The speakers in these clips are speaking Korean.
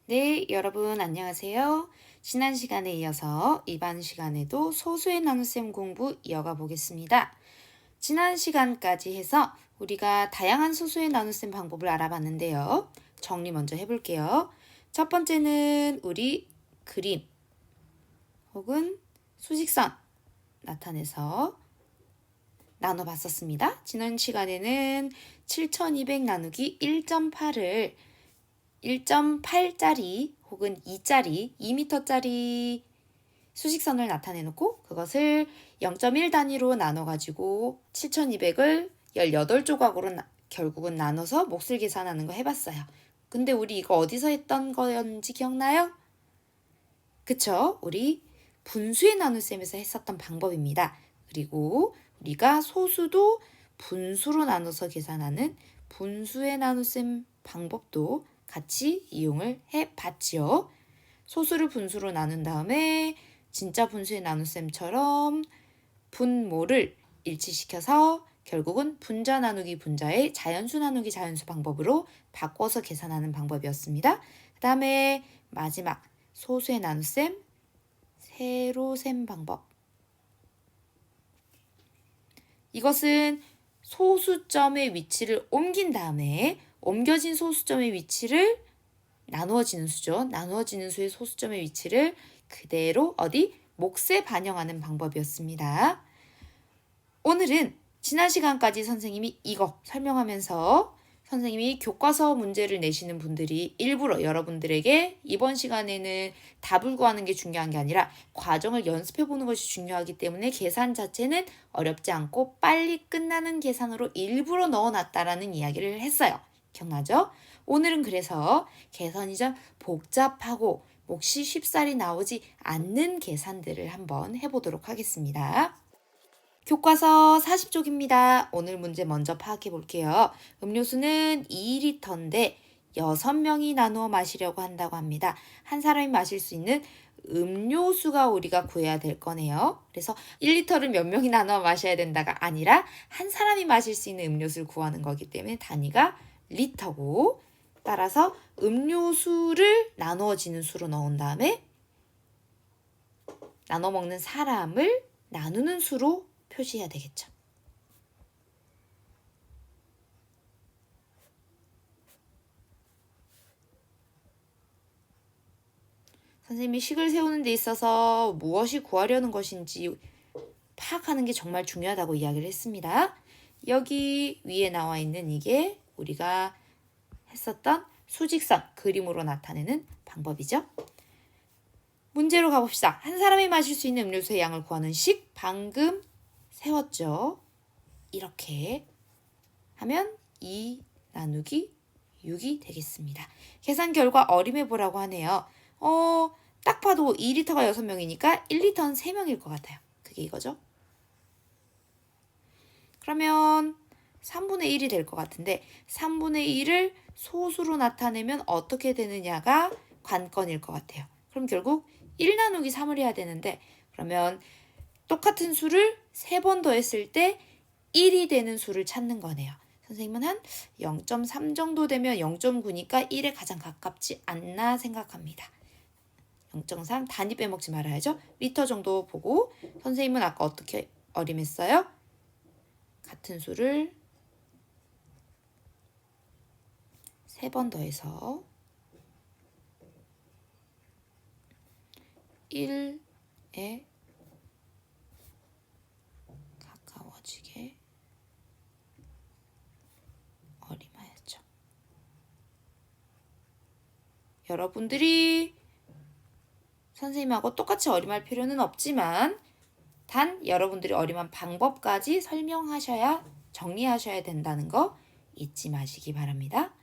네, 여러분 안녕하세요. 지난 시간에 이어서 이번 시간에도 소수의 나눗셈 공부 이어가 보겠습니다. 지난 시간까지 해서 우리가 다양한 소수의 나눗셈 방법을 알아봤는데요. 정리 먼저 해볼게요. 첫 번째는 우리 그림 혹은 수직선 나타내서 나눠봤었습니다. 지난 시간에는 7200 나누기 1.8을 1.8짜리 혹은 2짜리, 2m짜리 수직선을 나타내놓고 그것을 0.1 단위로 나눠가지고 7200을 18조각으로 결국은 나눠서 몫을 계산하는 거 해봤어요. 근데 우리 이거 어디서 했던 거였는지 기억나요? 그쵸? 우리 분수의 나눗셈에서 했었던 방법입니다. 그리고 우리가 소수도 분수로 나눠서 계산하는 분수의 나눗셈 방법도 같이 이용을 해봤지요. 소수를 분수로 나눈 다음에 진짜 분수의 나눗셈처럼 분모를 일치시켜서 결국은 분자 나누기 분자의 자연수 나누기 자연수 방법으로 바꿔서 계산하는 방법이었습니다. 그 다음에 마지막 소수의 나눗셈, 세로셈 방법. 이것은 소수점의 위치를 옮긴 다음에 옮겨진 소수점의 위치를 나누어지는 수죠. 나누어지는 수의 소수점의 위치를 그대로 어디? 몫에 반영하는 방법이었습니다. 오늘은 지난 시간까지 선생님이 이거 설명하면서 선생님이 교과서 문제를 내시는 분들이 일부러 여러분들에게 이번 시간에는 답을 구하는 게 중요한 게 아니라 과정을 연습해 보는 것이 중요하기 때문에 계산 자체는 어렵지 않고 빨리 끝나는 계산으로 일부러 넣어놨다라는 이야기를 했어요. 기억나죠? 오늘은 그래서 계산이 좀 복잡하고 몫이 쉽사리 나오지 않는 계산들을 한번 해보도록 하겠습니다. 교과서 40쪽입니다. 오늘 문제 먼저 파악해 볼게요. 음료수는 2리터인데 6명이 나누어 마시려고 한다고 합니다. 한 사람이 마실 수 있는 음료수가 우리가 구해야 될 거네요. 그래서 1리터를 몇 명이 나누어 마셔야 된다가 아니라 한 사람이 마실 수 있는 음료수를 구하는 거기 때문에 단위가 리터고, 따라서 음료수를 나누어지는 수로 넣은 다음에 나눠 먹는 사람을 나누는 수로 표시해야 되겠죠. 선생님이 식을 세우는 데 있어서 무엇이 구하려는 것인지 파악하는 게 정말 중요하다고 이야기를 했습니다. 여기 위에 나와 있는 이게 우리가 했었던 수직선 그림으로 나타내는 방법이죠. 문제로 가봅시다. 한 사람이 마실 수 있는 음료수의 양을 구하는 식 방금 세웠죠. 이렇게 하면 2 나누기 6이 되겠습니다. 계산 결과 어림해보라고 하네요. 딱 봐도 2리터가 6명이니까 1리터는 3명일 것 같아요. 그게 이거죠. 그러면 3분의 1이 될 것 같은데 3분의 1을 소수로 나타내면 어떻게 되느냐가 관건일 것 같아요. 그럼 결국 1 나누기 3을 해야 되는데 그러면 똑같은 수를 3번 더했을 때 1이 되는 수를 찾는 거네요. 선생님은 한 0.3 정도 되면 0.9니까 1에 가장 가깝지 않나 생각합니다. 0.3 단위 빼먹지 말아야죠. 리터 정도 보고 선생님은 아까 어떻게 어림했어요? 같은 수를 3번 더해서 1에 가까워지게 어림하였죠. 여러분들이 선생님하고 똑같이 어림할 필요는 없지만 단 여러분들이 어림한 방법까지 설명하셔야 정리하셔야 된다는 거 잊지 마시기 바랍니다.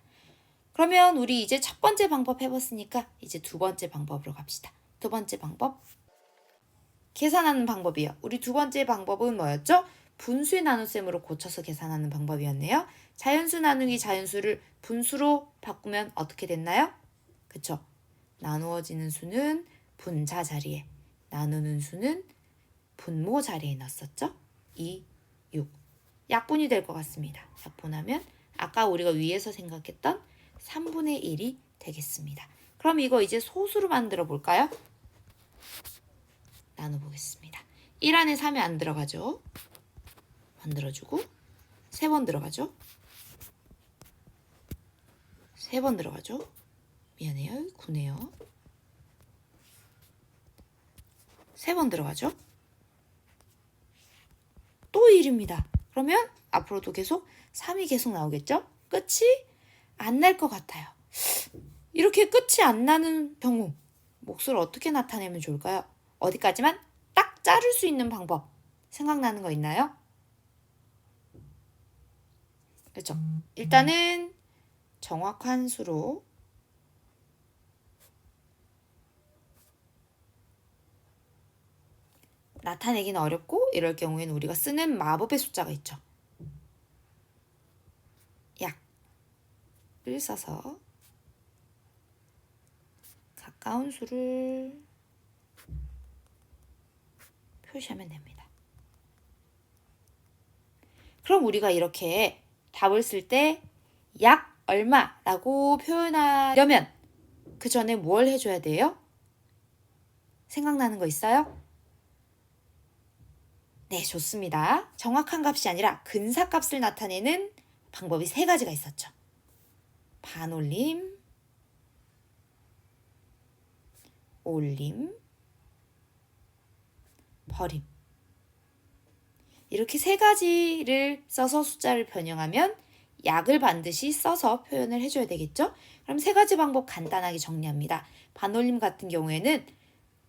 그러면 우리 이제 첫 번째 방법 해봤으니까 이제 두 번째 방법으로 갑시다. 두 번째 방법 계산하는 방법이요. 우리 두 번째 방법은 뭐였죠? 분수의 나눗셈으로 고쳐서 계산하는 방법이었네요. 자연수 나누기 자연수를 분수로 바꾸면 어떻게 됐나요? 그쵸? 나누어지는 수는 분자 자리에, 나누는 수는 분모 자리에 넣었었죠? 2, 6. 약분이 될 것 같습니다. 약분하면 아까 우리가 위에서 생각했던 3분의 1이 되겠습니다. 그럼 이거 이제 소수로 만들어 볼까요? 나눠보겠습니다. 1 안에 3이 안 들어가죠. 만들어주고 3번 들어가죠. 3번 들어가죠. 미안해요. 9네요. 3번 들어가죠. 또 1입니다. 그러면 앞으로도 계속 3이 계속 나오겠죠? 끝이 안 날 것 같아요. 이렇게 끝이 안 나는 경우 몫을 어떻게 나타내면 좋을까요? 어디까지만 딱 자를 수 있는 방법 생각나는 거 있나요? 그렇죠. 일단은 정확한 수로 나타내기는 어렵고 이럴 경우에는 우리가 쓰는 마법의 숫자가 있죠. 약을 써서 가까운 수를 표시하면 됩니다. 그럼 우리가 이렇게 답을 쓸 때 약 얼마라고 표현하려면 그 전에 뭘 해줘야 돼요? 생각나는 거 있어요? 네, 좋습니다. 정확한 값이 아니라 근사값을 나타내는 방법이 3가지가 있었죠. 반올림, 올림, 버림. 이렇게 3가지를 써서 숫자를 변형하면 약을 반드시 써서 표현을 해줘야 되겠죠? 그럼 3가지 방법 간단하게 정리합니다. 반올림 같은 경우에는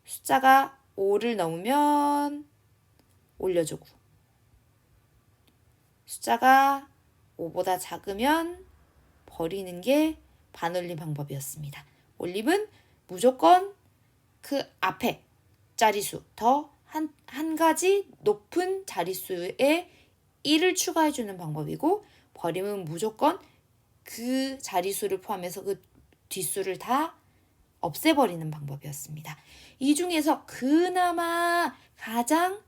숫자가 5를 넘으면 올려주고 숫자가 5보다 작으면 버리는 게 반올림 방법이었습니다. 올림은 무조건 그 앞에 자릿수 더 한 가지 높은 자릿수에 1을 추가해주는 방법이고 버림은 무조건 그 자릿수를 포함해서 그 뒷수를 다 없애버리는 방법이었습니다. 이 중에서 그나마 가장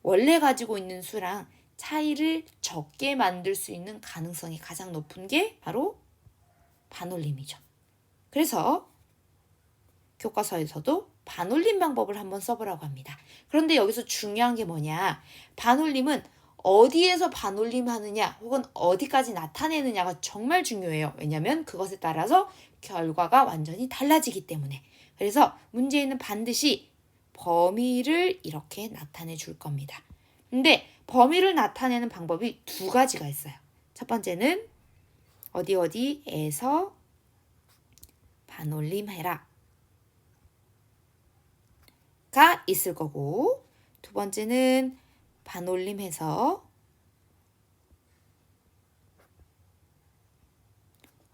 원래 가지고 있는 수랑 차이를 적게 만들 수 있는 가능성이 가장 높은 게 바로 반올림이죠. 그래서 교과서에서도 반올림 방법을 한번 써보라고 합니다. 그런데 여기서 중요한 게 뭐냐? 반올림은 어디에서 반올림 하느냐 혹은 어디까지 나타내느냐가 정말 중요해요. 왜냐하면 그것에 따라서 결과가 완전히 달라지기 때문에. 그래서 문제에는 반드시 범위를 이렇게 나타내 줄 겁니다. 근데 범위를 나타내는 방법이 2가지가 있어요. 첫 번째는 어디에서 반올림 해라 가 있을 거고, 2번째는 반올림해서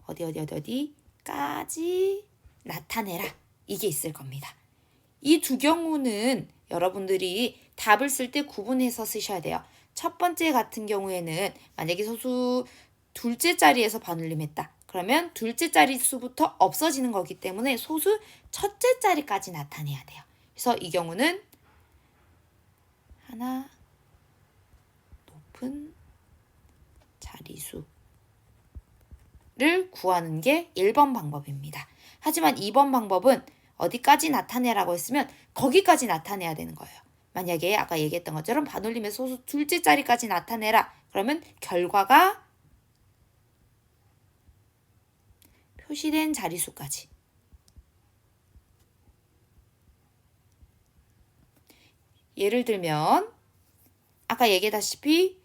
어디까지 나타내라 이게 있을 겁니다. 이 2 경우는 여러분들이 답을 쓸 때 구분해서 쓰셔야 돼요. 첫 번째 같은 경우에는 만약에 소수 둘째 자리에서 반올림했다. 그러면 둘째 자리 수부터 없어지는 거기 때문에 소수 첫째 자리까지 나타내야 돼요. 그래서 이 경우는 하나 높은 자리수를 구하는 게 1번 방법입니다. 하지만 2번 방법은 어디까지 나타내라고 했으면 거기까지 나타내야 되는 거예요. 만약에 아까 얘기했던 것처럼 반올림의 소수 둘째 자리까지 나타내라. 그러면 결과가 표시된 자리수까지. 예를 들면 아까 얘기했다시피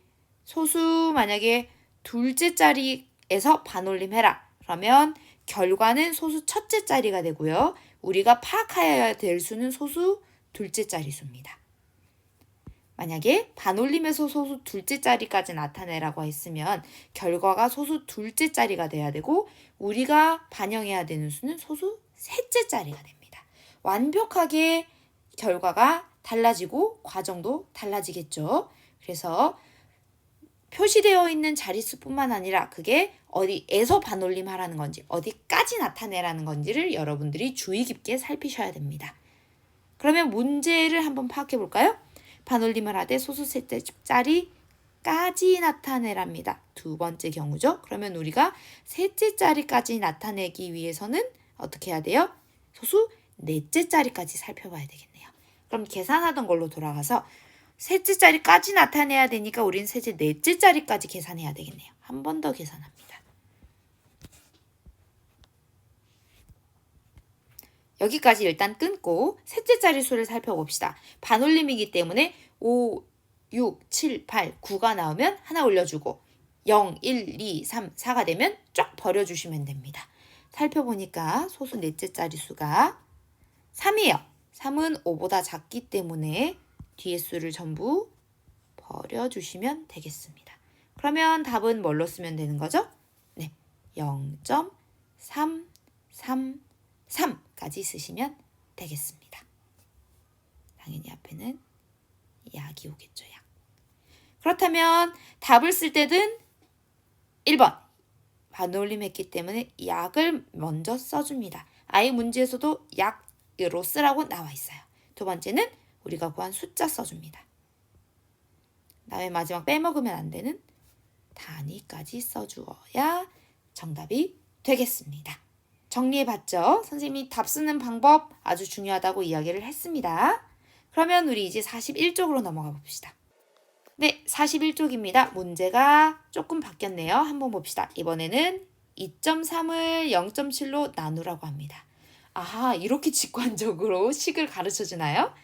소수 만약에 둘째 자리에서 반올림해라. 그러면 결과는 소수 첫째 자리가 되고요. 우리가 파악해야 될 수는 소수 둘째 자리수입니다. 만약에 반올림에서 소수 둘째 자리까지 나타내라고 했으면 결과가 소수 둘째 자리가 돼야 되고 우리가 반영해야 되는 수는 소수 셋째 자리가 됩니다. 완벽하게 결과가 달라지고 과정도 달라지겠죠. 그래서 표시되어 있는 자릿수뿐만 아니라 그게 어디에서 반올림하라는 건지 어디까지 나타내라는 건지를 여러분들이 주의 깊게 살피셔야 됩니다. 그러면 문제를 한번 파악해 볼까요? 반올림을 하되 소수 셋째 자리까지 나타내랍니다. 2번째 경우죠. 그러면 우리가 셋째 자리까지 나타내기 위해서는 어떻게 해야 돼요? 소수 넷째 자리까지 살펴봐야 되겠네요. 그럼 계산하던 걸로 돌아가서 셋째 자리까지 나타내야 되니까 우리는 셋째 넷째 자리까지 계산해야 되겠네요. 한 번 더 계산합니다. 여기까지 일단 끊고 셋째 자리 수를 살펴봅시다. 반올림이기 때문에 5, 6, 7, 8, 9가 나오면 하나 올려주고 0, 1, 2, 3, 4가 되면 쫙 버려주시면 됩니다. 살펴보니까 소수 넷째 자리 수가 3이에요. 3은 5보다 작기 때문에 뒤에 수를 전부 버려주시면 되겠습니다. 그러면 답은 뭘로 쓰면 되는 거죠? 네, 0.333까지 쓰시면 되겠습니다. 당연히 앞에는 약이 오겠죠, 약. 그렇다면 답을 쓸 때는 1번 반올림 했기 때문에 약을 먼저 써줍니다. 아예 문제에서도 약으로 쓰라고 나와 있어요. 두 번째는 우리가 구한 숫자 써줍니다. 다음에 마지막 빼먹으면 안 되는 단위까지 써주어야 정답이 되겠습니다. 정리해봤죠? 선생님이 답 쓰는 방법 아주 중요하다고 이야기를 했습니다. 그러면 우리 이제 41쪽으로 넘어가 봅시다. 네, 41쪽입니다. 문제가 조금 바뀌었네요. 한번 봅시다. 이번에는 2.3을 0.7로 나누라고 합니다. 아하, 이렇게 직관적으로 식을 가르쳐주나요?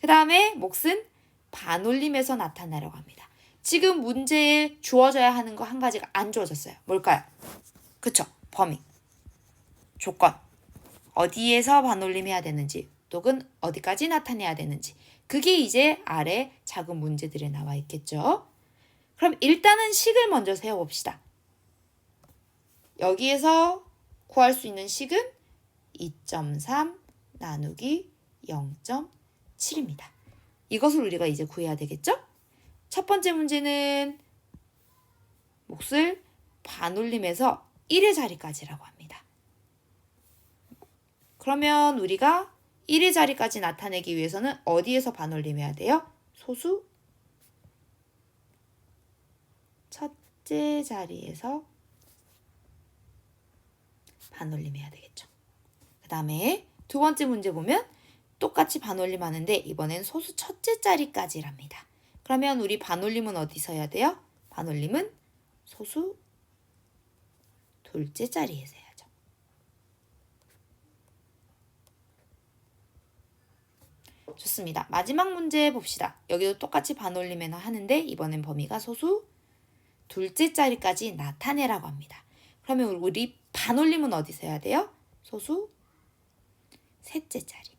그 다음에 몫은 반올림에서 나타나려고 합니다. 지금 문제에 주어져야 하는 거 한 가지가 안 주어졌어요. 뭘까요? 그쵸? 범위, 조건, 어디에서 반올림해야 되는지, 또는 어디까지 나타내야 되는지, 그게 이제 아래 작은 문제들에 나와 있겠죠. 그럼 일단은 식을 먼저 세워봅시다. 여기에서 구할 수 있는 식은 2.3 나누기 0.7입니다. 이것을 우리가 이제 구해야 되겠죠? 첫 번째 문제는 몫을 반올림해서 1의 자리까지라고 합니다. 그러면 우리가 1의 자리까지 나타내기 위해서는 어디에서 반올림해야 돼요? 소수 첫째 자리에서 반올림해야 되겠죠. 그 다음에 두 번째 문제 보면 똑같이 반올림하는데 이번엔 소수 첫째 자리까지랍니다. 그러면 우리 반올림은 어디서 해야 돼요? 반올림은 소수 둘째 자리에서 해야죠. 좋습니다. 마지막 문제 봅시다. 여기도 똑같이 반올림해나 하는데 이번엔 범위가 소수 둘째 자리까지 나타내라고 합니다. 그러면 우리 반올림은 어디서 해야 돼요? 소수 셋째 자리.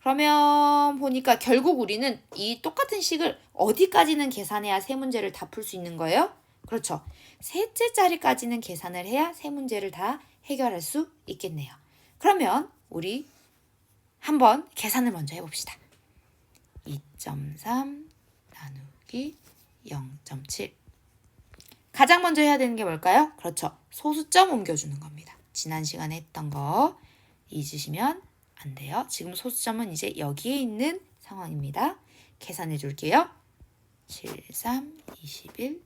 그러면 보니까 결국 우리는 이 똑같은 식을 어디까지는 계산해야 세 문제를 다 풀 수 있는 거예요? 그렇죠. 셋째 자리까지는 계산을 해야 세 문제를 다 해결할 수 있겠네요. 그러면 우리 한번 계산을 먼저 해봅시다. 2.3 나누기 0.7. 가장 먼저 해야 되는 게 뭘까요? 그렇죠. 소수점 옮겨주는 겁니다. 지난 시간에 했던 거 잊으시면 안 돼요. 지금 소수점은 이제 여기에 있는 상황입니다. 계산해 줄게요. 7, 3, 21.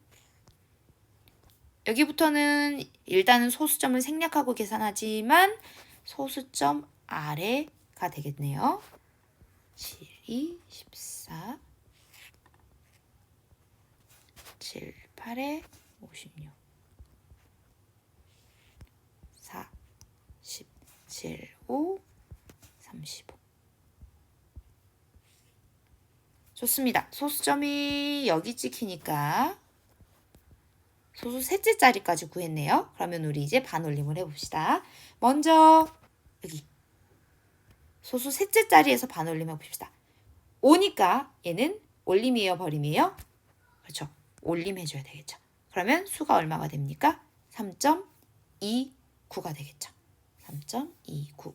여기부터는 일단은 소수점을 생략하고 계산하지만 소수점 아래가 되겠네요. 7, 2, 14. 7, 8에 56. 4, 10, 7, 5. 35. 좋습니다. 소수점이 여기 찍히니까 소수 셋째 자리까지 구했네요. 그러면 우리 이제 반올림을 해봅시다. 먼저 여기 소수 셋째 자리에서 반올림 해봅시다. 5니까 얘는 올림이에요, 버림이에요? 그렇죠. 올림 해줘야 되겠죠. 그러면 수가 얼마가 됩니까? 3.29가 되겠죠. 3.29.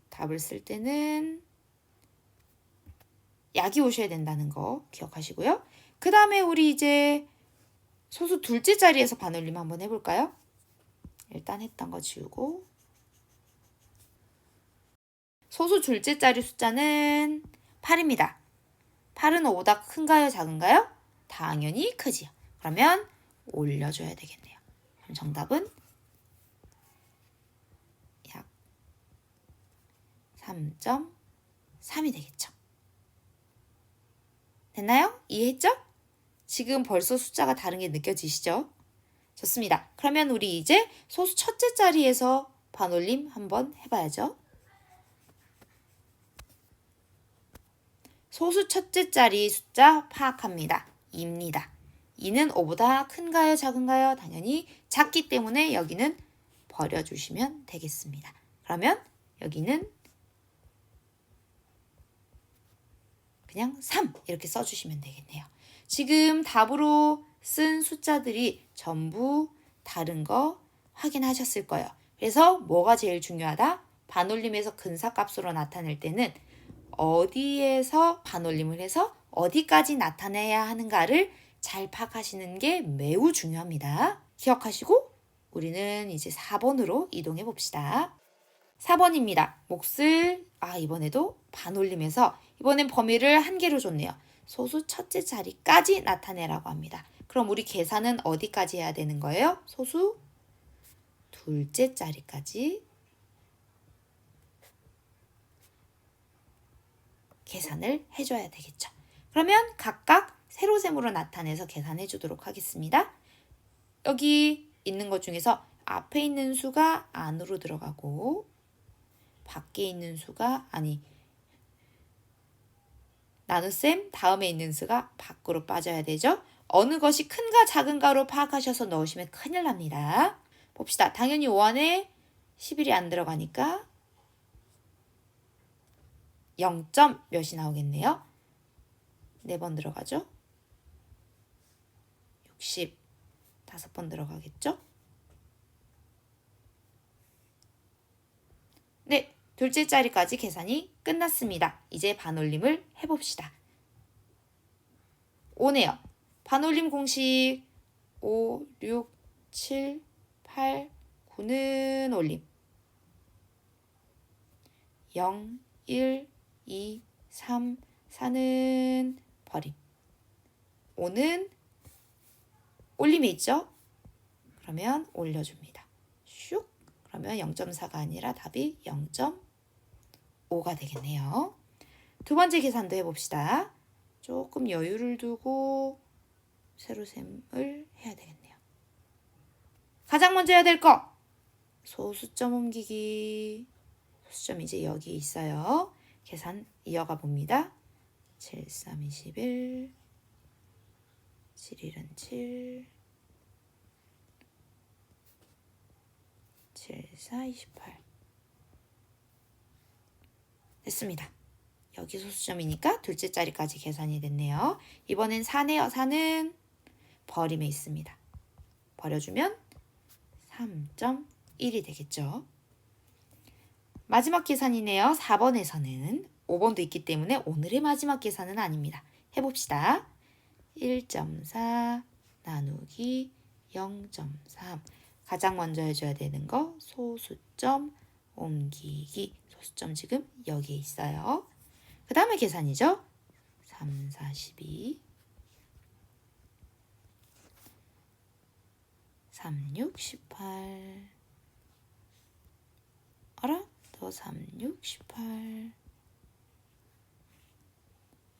답을 쓸 때는 약이 오셔야 된다는 거 기억하시고요. 그 다음에 우리 이제 소수 둘째 자리에서 반올림 한번 해볼까요? 일단 했던 거 지우고 소수 둘째 자리 숫자는 8입니다. 8은 5보다 큰가요? 작은가요? 당연히 크지요. 그러면 올려줘야 되겠네요. 그럼 정답은 약 3.3이 되겠죠. 됐나요? 이해했죠? 지금 벌써 숫자가 다른 게 느껴지시죠? 좋습니다. 그러면 우리 이제 소수 첫째 자리에서 반올림 한번 해봐야죠. 소수 첫째 자리 숫자 파악합니다. 2입니다. 2는 5보다 큰가요? 작은가요? 당연히 작기 때문에 여기는 버려주시면 되겠습니다. 그러면 여기는 그냥 3 이렇게 써주시면 되겠네요. 지금 답으로 쓴 숫자들이 전부 다른 거 확인하셨을 거예요. 그래서 뭐가 제일 중요하다? 반올림에서 근사값으로 나타낼 때는 어디에서 반올림을 해서 어디까지 나타내야 하는가를 잘 파악하시는 게 매우 중요합니다. 기억하시고 우리는 이제 4번으로 이동해 봅시다. 4번입니다. 몫을 이번에도 반올림해서 이번엔 범위를 한 개로 줬네요. 소수 첫째 자리까지 나타내라고 합니다. 그럼 우리 계산은 어디까지 해야 되는 거예요? 소수 둘째 자리까지 계산을 해줘야 되겠죠. 그러면 각각 세로셈으로 나타내서 계산해 주도록 하겠습니다. 여기 있는 것 중에서 앞에 있는 수가 안으로 들어가고 밖에 있는 수가 나눗셈 다음에 있는 수가 밖으로 빠져야 되죠. 어느 것이 큰가 작은가로 파악하셔서 넣으시면 큰일 납니다. 봅시다. 당연히 5 안에 11이 안 들어가니까 0. 몇이 나오겠네요. 4번 들어가죠. 60, 5번 들어가겠죠. 네, 둘째 자리까지 계산이 끝났습니다. 이제 반올림을 해봅시다. 5네요. 반올림 공식 5, 6, 7, 8, 9는 올림 0, 1, 2, 3, 4는 버림 5는 올림에 있죠? 그러면 올려줍니다. 슉! 그러면 0.4가 아니라 답이 0.5가 되겠네요. 두 번째 계산도 해봅시다. 조금 여유를 두고 세로셈을 해야 되겠네요. 가장 먼저 해야 될 거! 소수점 옮기기. 소수점이 이제 여기 있어요. 계산 이어가 봅니다. 7, 3, 21, 7, 1은 7, 7, 4, 28 됐습니다. 여기 소수점이니까 둘째 자리까지 계산이 됐네요. 이번엔 4네요. 4는 버림에 있습니다. 버려주면 3.1이 되겠죠. 마지막 계산이네요. 4번에서는 5번도 있기 때문에 오늘의 마지막 계산은 아닙니다. 해봅시다. 1.4 나누기 0.3 가장 먼저 해줘야 되는 거 소수점 옮기기. 소수점 지금 여기에 있어요. 그 다음에 계산이죠. 3, 4, 12 3, 6, 18 알아? 또 3, 6, 18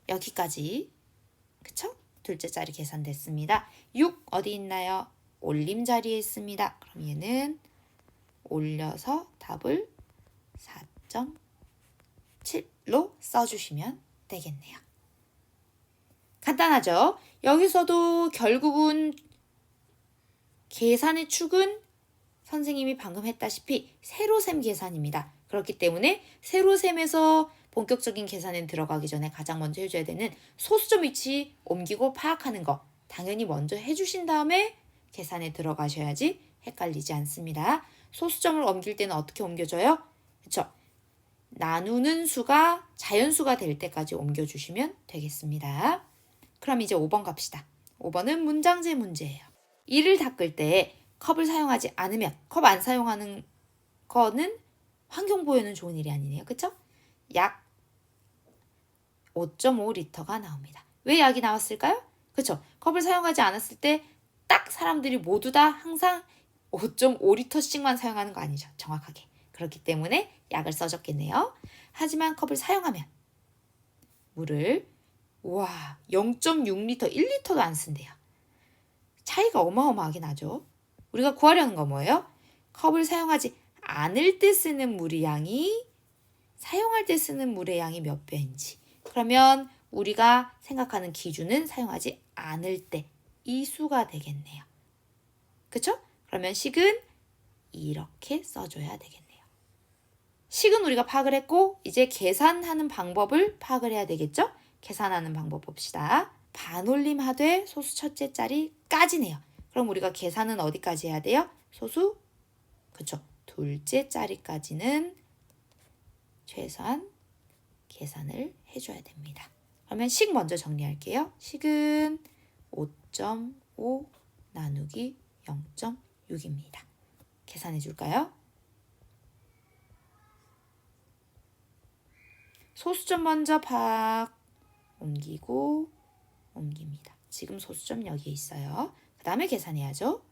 여기까지 그쵸? 둘째 자리 계산됐습니다. 6 어디 있나요? 올림 자리에 있습니다. 그럼 얘는 올려서 답을 4.7로 써주시면 되겠네요. 간단하죠? 여기서도 결국은 계산의 축은 선생님이 방금 했다시피 세로셈 계산입니다. 그렇기 때문에 세로셈에서 본격적인 계산에 들어가기 전에 가장 먼저 해줘야 되는 소수점 위치 옮기고 파악하는 거 당연히 먼저 해주신 다음에 계산에 들어가셔야지 헷갈리지 않습니다. 소수점을 옮길 때는 어떻게 옮겨줘요? 그쵸? 나누는 수가 자연수가 될 때까지 옮겨주시면 되겠습니다. 그럼 이제 5번 갑시다. 5번은 문장제 문제예요. 이를 닦을 때 컵을 사용하지 않으면 컵 안 사용하는 거는 환경보호에는 좋은 일이 아니네요. 그쵸? 약 5.5리터가 나옵니다. 왜 약이 나왔을까요? 그쵸? 컵을 사용하지 않았을 때 딱 사람들이 모두 다 항상 5.5리터씩만 사용하는 거 아니죠. 정확하게. 그렇기 때문에 약을 써줬겠네요. 하지만 컵을 사용하면 물을 0.6리터, 1리터도 안 쓴대요. 차이가 어마어마하게 나죠. 우리가 구하려는 건 뭐예요? 컵을 사용하지 않을 때 쓰는 물의 양이 사용할 때 쓰는 물의 양이 몇 배인지. 그러면 우리가 생각하는 기준은 사용하지 않을 때 이 수가 되겠네요. 그쵸? 그러면 식은 이렇게 써줘야 되겠네요. 식은 우리가 파악을 했고 이제 계산하는 방법을 파악을 해야 되겠죠? 계산하는 방법 봅시다. 반올림 하되 소수 첫째 자리까지네요. 그럼 우리가 계산은 어디까지 해야 돼요? 소수 그쵸? 둘째 자리까지는 최소한 계산을 해줘야 됩니다. 그러면 식 먼저 정리할게요. 식은 5.5 나누기 0.6입니다. 계산해 줄까요? 소수점 먼저 옮기고 옮깁니다. 지금 소수점 여기에 있어요. 그 다음에 계산해야죠.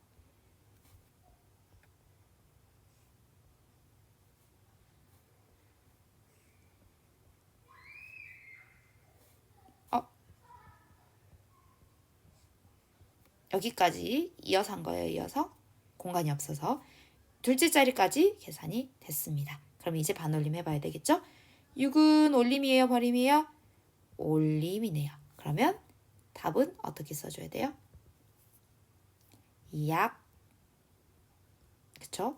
여기까지 이어서 한 거예요. 이어서 공간이 없어서 둘째 자리까지 계산이 됐습니다. 그럼 이제 반올림 해봐야 되겠죠? 6은 올림이에요? 버림이에요? 올림이네요. 그러면 답은 어떻게 써줘야 돼요? 약 그쵸?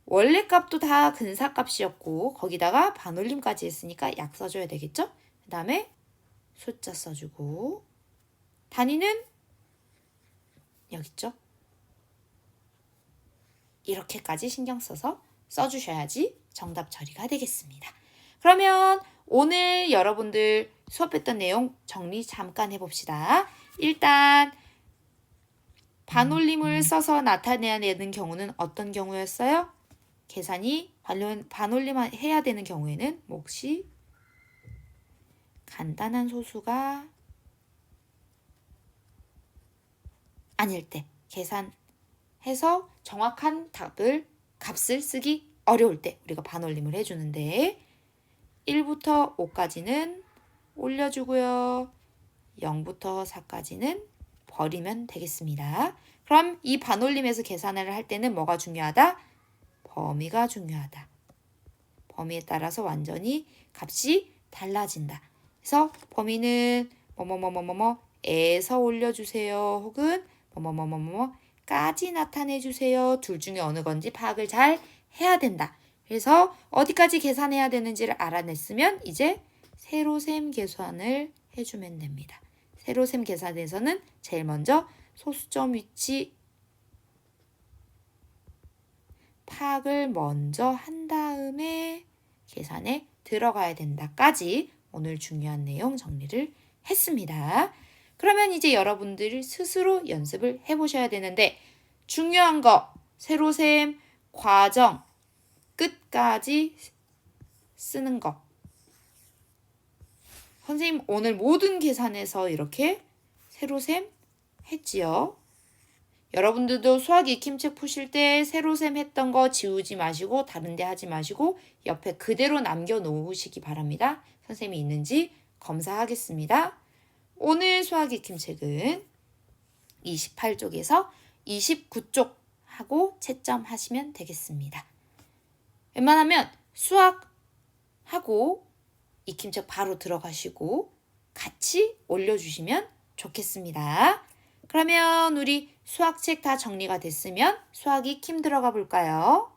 원래 값도 다 근사값이었고 거기다가 반올림까지 했으니까 약 써줘야 되겠죠? 그 다음에 숫자 써주고 단위는 여기 있죠? 이렇게까지 신경 써서 써주셔야지 정답 처리가 되겠습니다. 그러면 오늘 여러분들 수업했던 내용 정리 잠깐 해봅시다. 일단 반올림을 써서 나타내는 경우는 어떤 경우였어요? 계산이 반올림 해야 되는 경우에는 몫이 간단한 소수가 아닐 때 계산해서 정확한 값을 쓰기 어려울 때 우리가 반올림을 해주는데 1부터 5까지는 올려주고요. 0부터 4까지는 버리면 되겠습니다. 그럼 이 반올림에서 계산을 할 때는 뭐가 중요하다? 범위가 중요하다. 범위에 따라서 완전히 값이 달라진다. 그래서 범위는 에서 올려주세요. 혹은 까지 나타내주세요. 둘 중에 어느 건지 파악을 잘 해야 된다. 그래서 어디까지 계산해야 되는지를 알아냈으면 이제 세로셈 계산을 해주면 됩니다. 세로셈 계산에서는 제일 먼저 소수점 위치 파악을 먼저 한 다음에 계산에 들어가야 된다까지 오늘 중요한 내용 정리를 했습니다. 그러면 이제 여러분들이 스스로 연습을 해보셔야 되는데 중요한 거 세로셈 과정 끝까지 쓰는 거. 선생님 오늘 모든 계산에서 이렇게 세로셈 했지요. 여러분들도 수학 익힘책 푸실 때 세로셈 했던 거 지우지 마시고 다른 데 하지 마시고 옆에 그대로 남겨놓으시기 바랍니다. 선생님이 있는지 검사하겠습니다. 오늘 수학 익힘책은 28쪽에서 29쪽 하고 채점하시면 되겠습니다. 웬만하면 수학하고 익힘책 바로 들어가시고 같이 올려주시면 좋겠습니다. 그러면 우리 수학책 다 정리가 됐으면 수학 익힘 들어가 볼까요?